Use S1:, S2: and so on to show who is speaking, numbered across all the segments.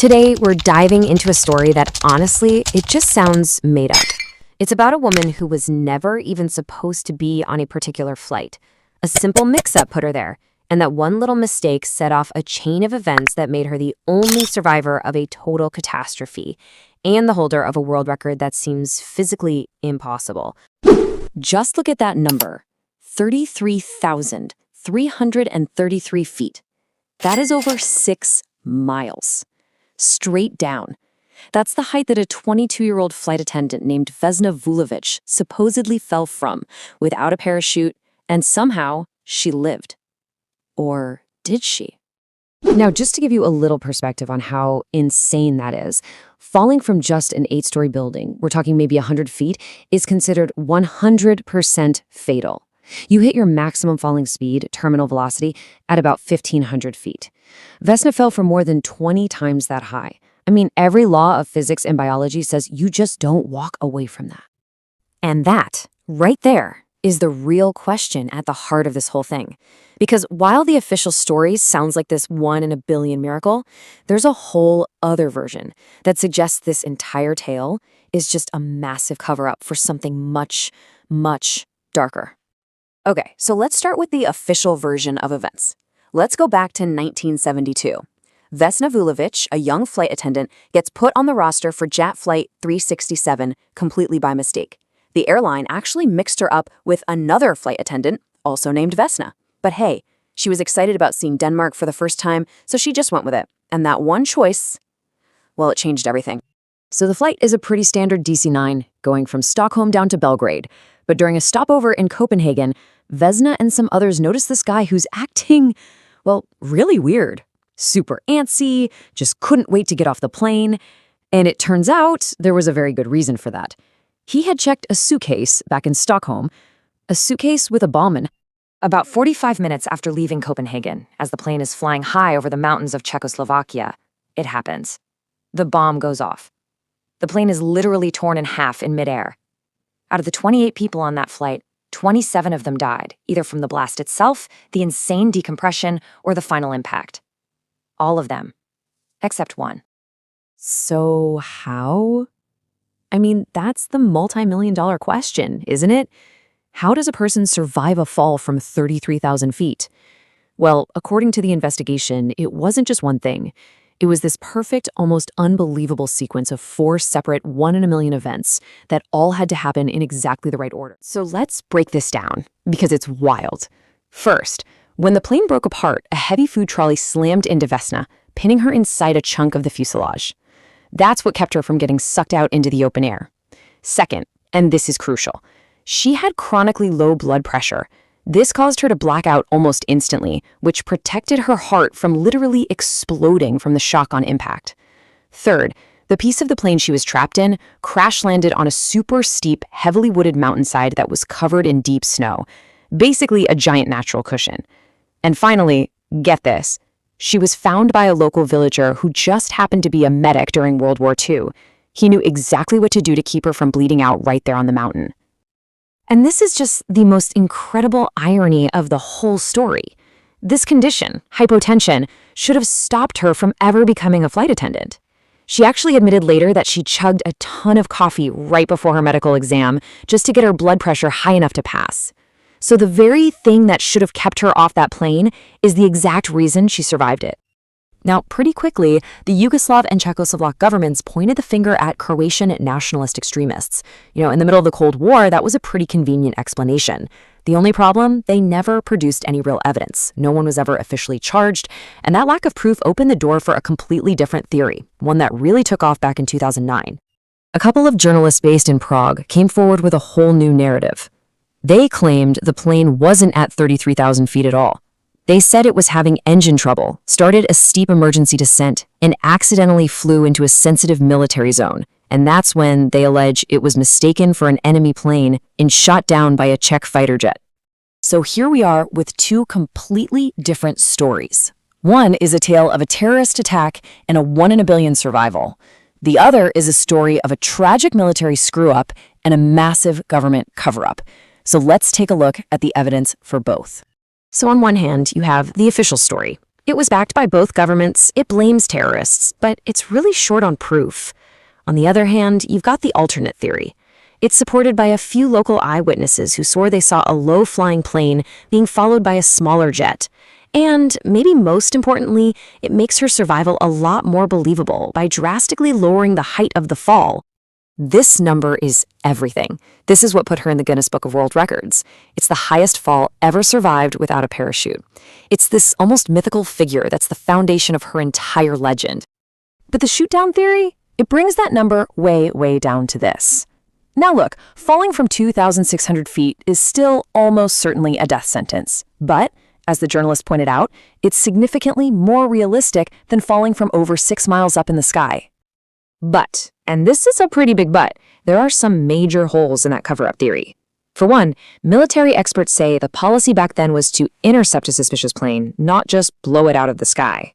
S1: Today, we're diving into a story that, honestly, it just sounds made up. It's about a woman who was never even supposed to be on a particular flight. A simple mix-up put her there, and that one little mistake set off a chain of events that made her the only survivor of a total catastrophe, and the holder of a world record that seems physically impossible. Just look at that number, 33,333 feet. That is over 6 miles. Straight down. That's the height that a 22-year-old flight attendant named Vesna Vulović supposedly fell from without a parachute, and somehow she lived. Or did she? Now, just to give you a little perspective on how insane that is, falling from just an 8-story building, we're talking maybe 100 feet, is considered 100% fatal. You hit your maximum falling speed, terminal velocity, at about 1,500 feet. Vesna fell from more than 20 times that high. I mean, every law of physics and biology says you just don't walk away from that. And that, right there, is the real question at the heart of this whole thing. Because while the official story sounds like this 1 in a billion miracle, there's a whole other version that suggests this entire tale is just a massive cover-up for something much, much darker. Okay, so let's start with the official version of events. Let's go back to 1972. Vesna Vulović, a young flight attendant, gets put on the roster for JAT Flight 367 completely by mistake. The airline actually mixed her up with another flight attendant, also named Vesna. But hey, she was excited about seeing Denmark for the first time, so she just went with it. And that one choice, well, it changed everything. So the flight is a pretty standard DC-9, going from Stockholm down to Belgrade. But during a stopover in Copenhagen, Vesna and some others noticed this guy who's acting, well, really weird. Super antsy, just couldn't wait to get off the plane. And it turns out there was a very good reason for that. He had checked a suitcase back in Stockholm, a suitcase with a bomb in. About 45 minutes after leaving Copenhagen, as the plane is flying high over the mountains of Czechoslovakia, it happens. The bomb goes off. The plane is literally torn in half in midair. Out of the 28 people on that flight, 27 of them died, either from the blast itself, the insane decompression, or the final impact. All of them, except one. So how? I mean, that's the multi-million-dollar question, isn't it? How does a person survive a fall from 33,000 feet? Well, according to the investigation, it wasn't just one thing. It was this perfect, almost unbelievable sequence of 4 separate 1 in a million events that all had to happen in exactly the right order. So let's break this down, because it's wild. First, when the plane broke apart, a heavy food trolley slammed into Vesna, pinning her inside a chunk of the fuselage. That's what kept her from getting sucked out into the open air. Second, and this is crucial, she had chronically low blood pressure. This caused her to black out almost instantly, which protected her heart from literally exploding from the shock on impact. Third, the piece of the plane she was trapped in crash-landed on a super steep, heavily wooded mountainside that was covered in deep snow, basically a giant natural cushion. And finally, get this, she was found by a local villager who just happened to be a medic during World War II. He knew exactly what to do to keep her from bleeding out right there on the mountain. And this is just the most incredible irony of the whole story. This condition, hypotension, should have stopped her from ever becoming a flight attendant. She actually admitted later that she chugged a ton of coffee right before her medical exam just to get her blood pressure high enough to pass. So the very thing that should have kept her off that plane is the exact reason she survived it. Now, pretty quickly, the Yugoslav and Czechoslovak governments pointed the finger at Croatian nationalist extremists. In the middle of the Cold War, that was a pretty convenient explanation. The only problem, they never produced any real evidence. No one was ever officially charged, and that lack of proof opened the door for a completely different theory, one that really took off back in 2009. A couple of journalists based in Prague came forward with a whole new narrative. They claimed the plane wasn't at 33,000 feet at all. They said it was having engine trouble, started a steep emergency descent, and accidentally flew into a sensitive military zone. And that's when they allege it was mistaken for an enemy plane and shot down by a Czech fighter jet. So here we are with 2 completely different stories. One is a tale of a terrorist attack and a 1 in a billion survival. The other is a story of a tragic military screw-up and a massive government cover-up. So let's take a look at the evidence for both. So on one hand, you have the official story. It was backed by both governments, it blames terrorists, but it's really short on proof. On the other hand, you've got the alternate theory. It's supported by a few local eyewitnesses who swore they saw a low-flying plane being followed by a smaller jet. And, maybe most importantly, it makes her survival a lot more believable by drastically lowering the height of the fall. This number is everything. This is what put her in the Guinness Book of World Records. It's the highest fall ever survived without a parachute. It's this almost mythical figure that's the foundation of her entire legend. But the shoot-down theory? It brings that number way, way down to this. Now look, falling from 2,600 feet is still almost certainly a death sentence. But, as the journalist pointed out, it's significantly more realistic than falling from over 6 miles up in the sky. But, and this is a pretty big but, there are some major holes in that cover-up theory. For one, military experts say the policy back then was to intercept a suspicious plane, not just blow it out of the sky.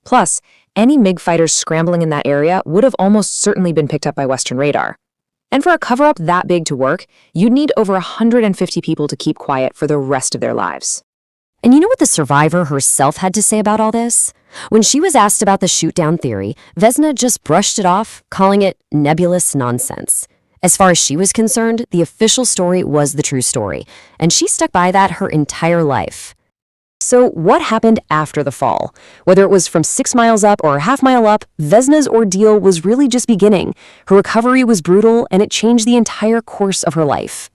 S1: Plus, any MiG fighters scrambling in that area would have almost certainly been picked up by Western radar. And for a cover-up that big to work, you'd need over 150 people to keep quiet for the rest of their lives. And you know what the survivor herself had to say about all this? When she was asked about the shoot-down theory, Vesna just brushed it off, calling it nebulous nonsense. As far as she was concerned, the official story was the true story, and she stuck by that her entire life. So what happened after the fall? Whether it was from 6 miles up or a half-mile up, Vesna's ordeal was really just beginning. Her recovery was brutal, and it changed the entire course of her life.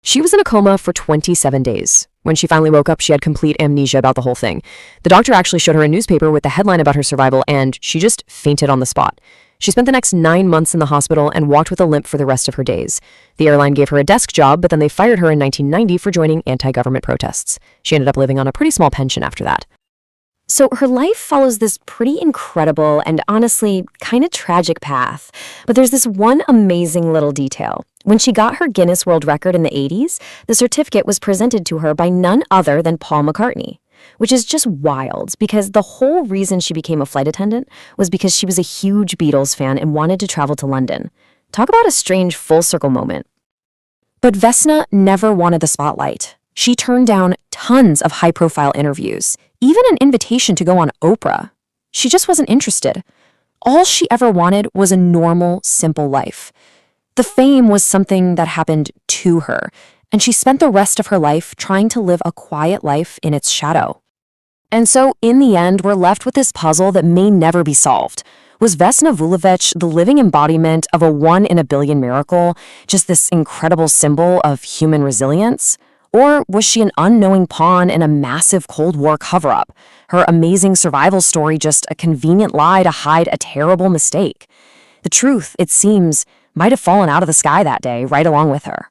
S1: She was in a coma for 27 days. When she finally woke up, she had complete amnesia about the whole thing. The doctor actually showed her a newspaper with the headline about her survival, and she just fainted on the spot. She spent the next 9 months in the hospital and walked with a limp for the rest of her days. The airline gave her a desk job, but then they fired her in 1990 for joining anti-government protests. She ended up living on a pretty small pension after that. So her life follows this pretty incredible and honestly kind of tragic path. But there's this one amazing little detail. When she got her Guinness World Record in the 80s, the certificate was presented to her by none other than Paul McCartney. Which is just wild, because the whole reason she became a flight attendant was because she was a huge Beatles fan and wanted to travel to London. Talk about a strange full circle moment. But Vesna never wanted the spotlight. She turned down tons of high-profile interviews, even an invitation to go on Oprah. She just wasn't interested. All she ever wanted was a normal, simple life. The fame was something that happened to her, and she spent the rest of her life trying to live a quiet life in its shadow. And so, in the end, we're left with this puzzle that may never be solved. Was Vesna Vulović the living embodiment of a 1 in a billion miracle, just this incredible symbol of human resilience? Or was she an unknowing pawn in a massive Cold War cover-up, her amazing survival story just a convenient lie to hide a terrible mistake? The truth, it seems, might have fallen out of the sky that day right along with her.